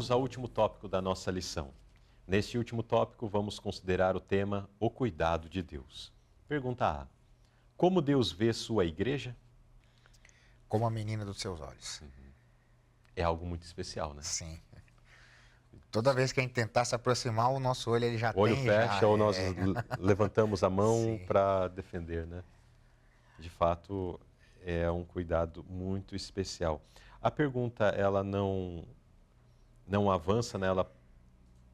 Chegamos ao último tópico da nossa lição. Neste último tópico, vamos considerar o tema O Cuidado de Deus. Pergunta A. Como Deus vê sua igreja? Como a menina dos seus olhos. É algo muito especial, né? Sim. Toda vez que a gente tentar se aproximar, o nosso olho ele já O olho tem, fecha ou nós é. levantamos a mão Sim. para defender, né? De fato, é um cuidado muito especial. A pergunta, ela não avança, né?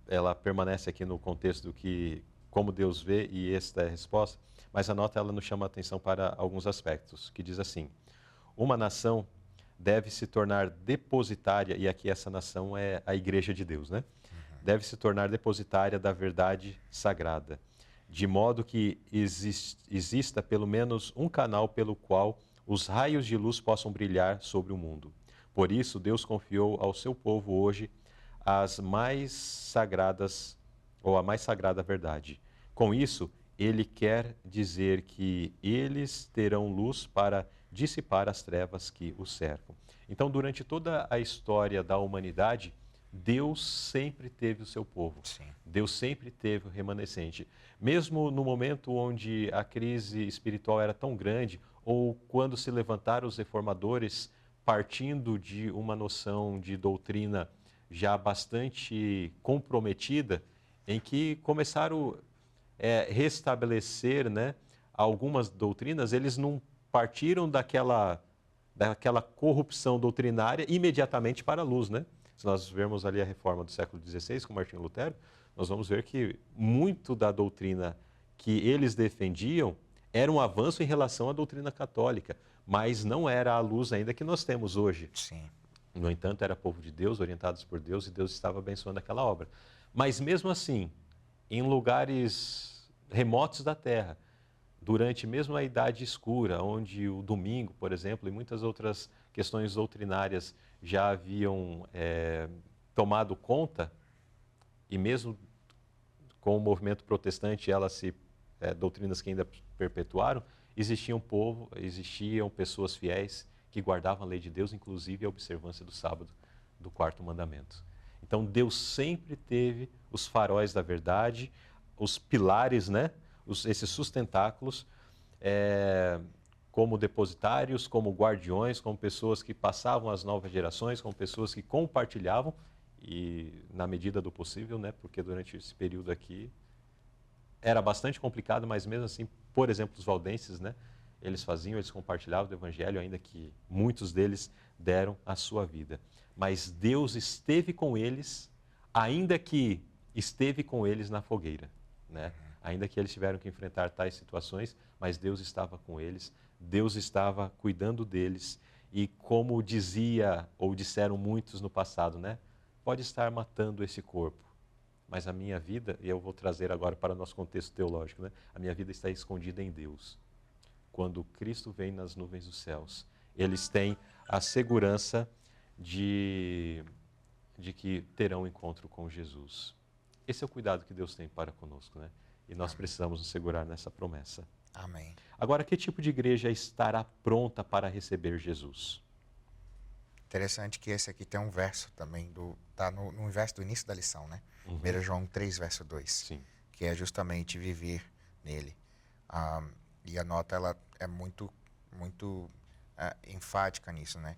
Ela permanece aqui no contexto do que, como Deus vê, e esta é a resposta, mas a nota ela nos chama a atenção para alguns aspectos, que diz assim: uma nação deve se tornar depositária, e aqui essa nação é a Igreja de Deus, né? Deve se tornar depositária da verdade sagrada, de modo que exista pelo menos um canal pelo qual os raios de luz possam brilhar sobre o mundo. Por isso, Deus confiou ao seu povo hoje as mais sagradas, ou a mais sagrada verdade. Com isso, ele quer dizer que eles terão luz para dissipar as trevas que os cercam. Então, durante toda a história da humanidade, Deus sempre teve o seu povo. Sim. Deus sempre teve o remanescente. Mesmo no momento onde a crise espiritual era tão grande, ou quando se levantaram os reformadores partindo de uma noção de doutrina já bastante comprometida, em que começaram a restabelecer, né, algumas doutrinas, eles não partiram daquela corrupção doutrinária imediatamente para a luz, né? Se nós vermos ali a reforma do século XVI com Martinho Lutero, nós vamos ver que muito da doutrina que eles defendiam era um avanço em relação à doutrina católica, mas não era a luz ainda que nós temos hoje. Sim. No entanto, era povo de Deus, orientados por Deus, e Deus estava abençoando aquela obra. Mas mesmo assim, em lugares remotos da terra, durante mesmo a Idade Escura, onde o domingo, por exemplo, e muitas outras questões doutrinárias já haviam tomado conta, e mesmo com o movimento protestante, doutrinas que ainda perpetuaram, existiam pessoas fiéis que guardavam a lei de Deus, inclusive a observância do sábado, do quarto mandamento. Então Deus sempre teve os faróis da verdade, os pilares, né? Esses sustentáculos, como depositários, como guardiões, como pessoas que passavam às novas gerações, como pessoas que compartilhavam, e na medida do possível, né? Porque durante esse período aqui era bastante complicado, mas mesmo assim, por exemplo, os valdenses, né? Eles compartilhavam do evangelho, ainda que muitos deles deram a sua vida. Mas Deus esteve com eles, ainda que esteve com eles na fogueira, né? Ainda que eles tiveram que enfrentar tais situações, mas Deus estava com eles, Deus estava cuidando deles, e como dizia ou disseram muitos no passado, né? Pode estar matando esse corpo, mas a minha vida, e eu vou trazer agora para o nosso contexto teológico, né? A minha vida está escondida em Deus. Quando Cristo vem nas nuvens dos céus, eles têm a segurança de que terão um encontro com Jesus. Esse é o cuidado que Deus tem para conosco, né? E nós precisamos nos segurar nessa promessa. Amém. Agora, que tipo de igreja estará pronta para receber Jesus? Interessante que esse aqui tem um verso também, tá no verso do início da lição, né? 1 João 3, verso 2. Sim. Que é justamente viver nele. E a nota ela é muito enfática nisso, né?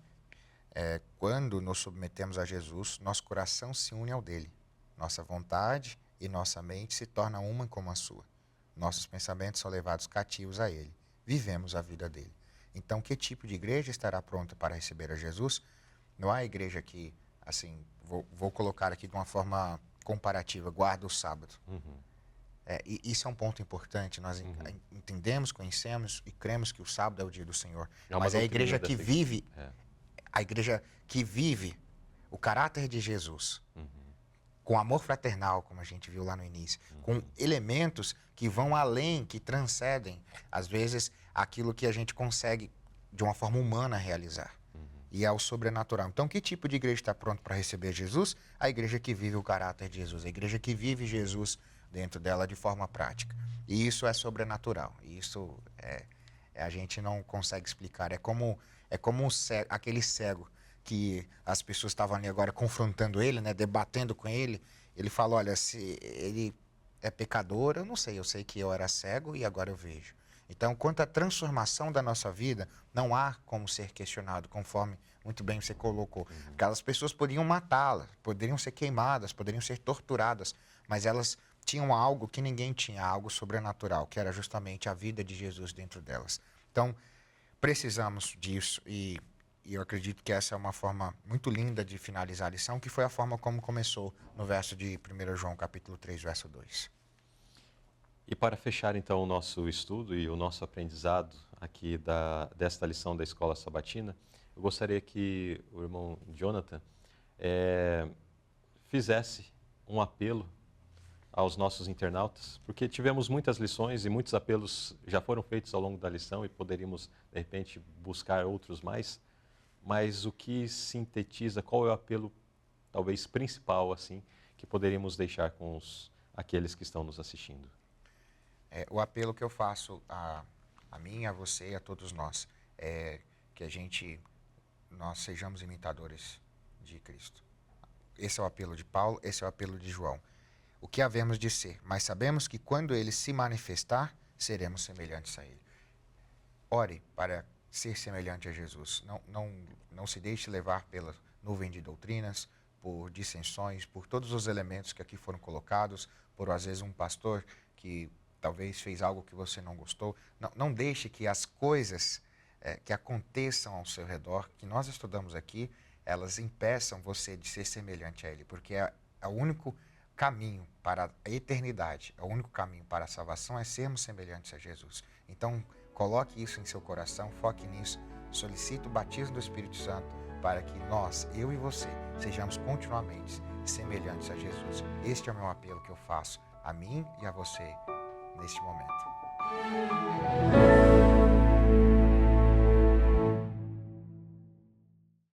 Quando nos submetemos a Jesus, nosso coração se une ao dele. Nossa vontade e nossa mente se tornam uma como a sua. Nossos pensamentos são levados cativos a ele. Vivemos a vida dele. Então, que tipo de igreja estará pronta para receber a Jesus? Não há igreja que, assim, vou colocar aqui de uma forma comparativa, guarda o sábado. E isso é um ponto importante. Nós entendemos, conhecemos e cremos que o sábado é o dia do Senhor. Mas é a igreja que vive, a igreja que vive o caráter de Jesus, com amor fraternal, como a gente viu lá no início, com elementos que vão além, que transcendem, às vezes, aquilo que a gente consegue, de uma forma humana, realizar. E é o sobrenatural. Então, que tipo de igreja está pronto para receber Jesus? A igreja que vive o caráter de Jesus, a igreja que vive Jesus dentro dela de forma prática. E isso é sobrenatural. Isso a gente não consegue explicar. É como aquele cego que as pessoas estavam ali agora confrontando ele, né, debatendo com ele, ele falou, olha, se ele é pecador, eu não sei, eu sei que eu era cego e agora eu vejo. Então, quanto à transformação da nossa vida, não há como ser questionado, conforme muito bem você colocou. Aquelas pessoas poderiam matá-la, poderiam ser queimadas, poderiam ser torturadas, mas elas tinham algo que ninguém tinha, algo sobrenatural, que era justamente a vida de Jesus dentro delas. Então, precisamos disso e eu acredito que essa é uma forma muito linda de finalizar a lição, que foi a forma como começou no verso de 1 João, capítulo 3, verso 2. E para fechar então o nosso estudo e o nosso aprendizado aqui desta lição da Escola Sabatina, eu gostaria que o irmão Jonathan fizesse um apelo aos nossos internautas, porque tivemos muitas lições e muitos apelos já foram feitos ao longo da lição e poderíamos, de repente, buscar outros mais, mas o que sintetiza, qual é o apelo, talvez principal, assim, que poderíamos deixar com aqueles que estão nos assistindo? O apelo que eu faço a mim, a você e a todos nós é que nós sejamos imitadores de Cristo. Esse é o apelo de Paulo, esse é o apelo de João. O que havemos de ser, mas sabemos que quando ele se manifestar, seremos semelhantes a ele. Ore para ser semelhante a Jesus. Não se deixe levar pela nuvem de doutrinas, por dissensões, por todos os elementos que aqui foram colocados, por às vezes um pastor que talvez fez algo que você não gostou. Não deixe que as coisas que aconteçam ao seu redor, que nós estudamos aqui, elas impeçam você de ser semelhante a ele, porque é o único caminho para a eternidade, é o único caminho para a salvação é sermos semelhantes a Jesus. Então, coloque isso em seu coração, foque nisso, solicite o batismo do Espírito Santo para que nós, eu e você, sejamos continuamente semelhantes a Jesus. Este é o meu apelo que eu faço a mim e a você neste momento.